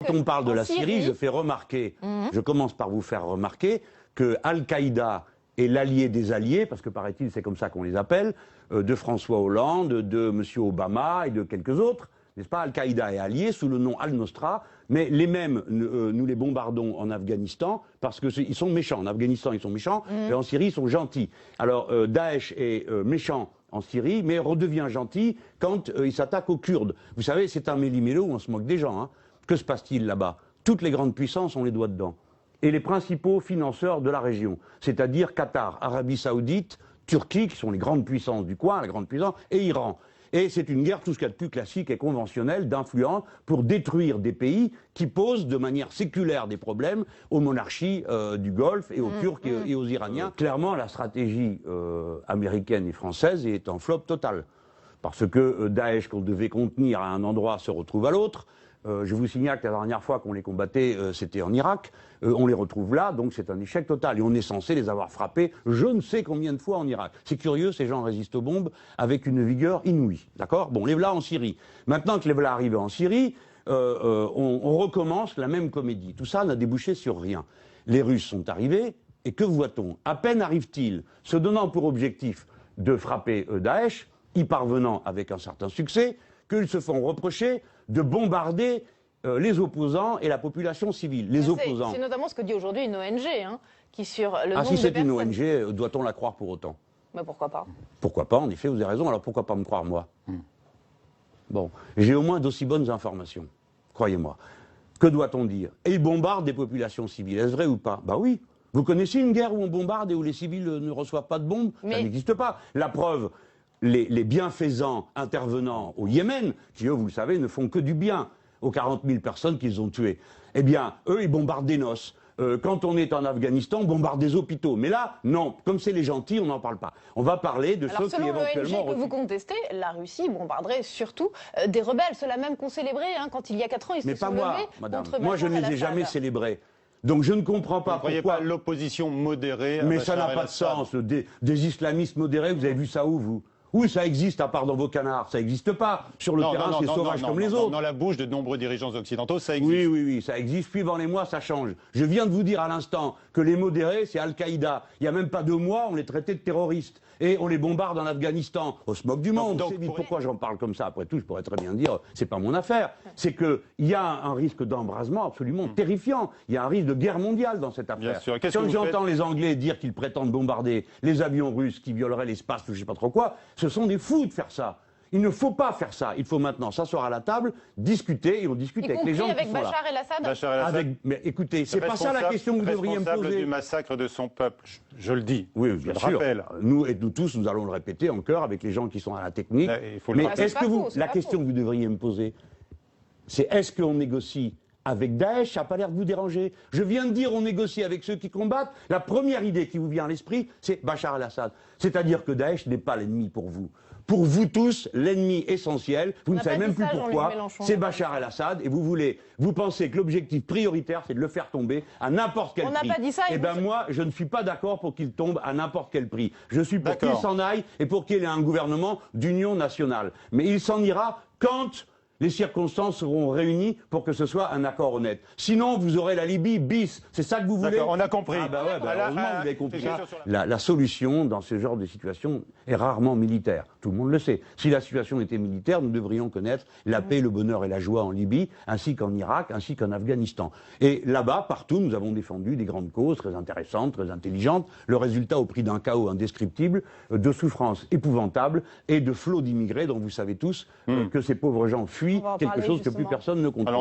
quand on parle de la Syrie, je fais remarquer, je commence par vous faire remarquer que Al-Qaïda est l'allié des alliés, parce que paraît-il c'est comme ça qu'on les appelle, de François Hollande, de M. Obama et de quelques autres, n'est-ce pas? Al-Qaïda est allié sous le nom Al-Nosra, mais les mêmes, nous les bombardons en Afghanistan parce qu'ils sont méchants. En Afghanistan, ils sont méchants, et en Syrie, ils sont gentils. Alors, Daesh est méchant en Syrie, mais redevient gentil quand il s'attaque aux Kurdes. Vous savez, c'est un méli-mélo où on se moque des gens. Hein. Que se passe-t-il là-bas? Toutes les grandes puissances ont les doigts dedans. Et les principaux financeurs de la région, c'est-à-dire Qatar, Arabie Saoudite, Turquie, qui sont les grandes puissances du coin, la grande puissance, et Iran. Et c'est une guerre, tout ce qu'il y a de plus classique et conventionnel, d'influence, pour détruire des pays qui posent de manière séculaire des problèmes aux monarchies du Golfe et aux Turcs et aux Iraniens. Clairement, la stratégie américaine et française est en flop total. Parce que Daesh, qu'on devait contenir à un endroit, se retrouve à l'autre. Je vous signale que la dernière fois qu'on les combattait, c'était en Irak. On les retrouve là, donc c'est un échec total. Et on est censé les avoir frappés je ne sais combien de fois en Irak. C'est curieux, ces gens résistent aux bombes avec une vigueur inouïe. D'accord? Bon, les voilà en Syrie. Maintenant que les voilà arrivés en Syrie, on recommence la même comédie. Tout ça n'a débouché sur rien. Les Russes sont arrivés, et que voit-on? À peine arrivent-ils, se donnant pour objectif de frapper Daesh, y parvenant avec un certain succès, qu'ils se font reprocher de bombarder les opposants et la population civile. Les opposants. C'est notamment ce que dit aujourd'hui une ONG, hein, qui sur le nombre si de c'est personnes... une ONG, doit-on la croire pour autant? Mais pourquoi pas? Pourquoi pas, en effet, vous avez raison, alors pourquoi pas me croire moi? Bon, j'ai au moins d'aussi bonnes informations, croyez-moi. Que doit-on dire? Et ils bombardent des populations civiles, est-ce vrai ou pas? Bah oui. Vous connaissez une guerre où on bombarde et où les civils ne reçoivent pas de bombes? Ça n'existe pas. La preuve, les bienfaisants intervenants au Yémen, qui eux, vous le savez, ne font que du bien aux 40 000 personnes qu'ils ont tuées. Eh bien, eux, ils bombardent des noces. Quand on est en Afghanistan, on bombarde des hôpitaux. Mais là, non, comme c'est les gentils, on n'en parle pas. On va parler de ceux qui éventuellement... l'ONG que vous contestez, la Russie bombarderait surtout des rebelles. Ceux-là même qu'on célébrait, hein, quand il y a 4 ans, ils se sont levés contre Bachar el-Assad. Moi, je ne les ai jamais célébrés. Donc je ne comprends pas pourquoi... Vous ne croyez pas l'opposition modérée à Mais Bachar ça n'a pas de sens. Des islamistes modérés, vous avez vu ça où, vous? Oui, ça existe, à part dans vos canards. Ça n'existe pas. Sur le terrain, c'est sauvage comme les autres. Dans la bouche de nombreux dirigeants occidentaux, ça existe. Oui, ça existe. Suivant les mois, ça change. Je viens de vous dire à l'instant que les modérés, c'est Al-Qaïda. Il n'y a même pas 2 mois, on les traitait de terroristes. Et on les bombarde en Afghanistan. On se moque du monde. Pourquoi j'en parle comme ça? Après tout, je pourrais très bien dire, c'est pas mon affaire. C'est qu'il y a un risque d'embrasement absolument terrifiant. Il y a un risque de guerre mondiale dans cette affaire. Bien sûr. Quand j'entends les Anglais dire qu'ils prétendent bombarder les avions russes qui violeraient l'espace, je ne sais pas trop quoi, ce sont des fous de faire ça. Il ne faut pas faire ça. Il faut maintenant s'asseoir à la table, discuter, et on discute avec les gens qui sont là. Bachar el-Assad. Mais écoutez, c'est pas ça la question que vous devriez me poser. Responsable du massacre de son peuple, je le dis. Oui, bien sûr. Nous tous, nous allons le répéter en chœur avec les gens qui sont à la technique. Mais est-ce que la question que vous devriez me poser, c'est est-ce qu'on négocie avec Daesh? Ça n'a pas l'air de vous déranger. Je viens de dire on négocie avec ceux qui combattent. La première idée qui vous vient à l'esprit, c'est Bachar el-Assad. C'est-à-dire que Daesh n'est pas l'ennemi pour vous. Pour vous tous, l'ennemi essentiel, vous ne savez même plus pourquoi, c'est Bachar el-Assad, et vous pensez que l'objectif prioritaire, c'est de le faire tomber à n'importe quel prix. On n'a pas dit ça. Eh bien moi, je ne suis pas d'accord pour qu'il tombe à n'importe quel prix. Je suis pour qu'il s'en aille et pour qu'il ait un gouvernement d'union nationale. Mais il s'en ira quand les circonstances seront réunies pour que ce soit un accord honnête. Sinon, vous aurez la Libye bis. C'est ça que vous voulez? On a compris. Heureusement, vous avez compris ça. La solution dans ce genre de situation est rarement militaire. Tout le monde le sait. Si la situation était militaire, nous devrions connaître la paix, le bonheur et la joie en Libye, ainsi qu'en Irak, ainsi qu'en Afghanistan. Et là-bas, partout, nous avons défendu des grandes causes très intéressantes, très intelligentes. Le résultat au prix d'un chaos indescriptible, de souffrances épouvantables et de flots d'immigrés dont vous savez tous que ces pauvres gens fuient quelque chose que plus personne ne comprend.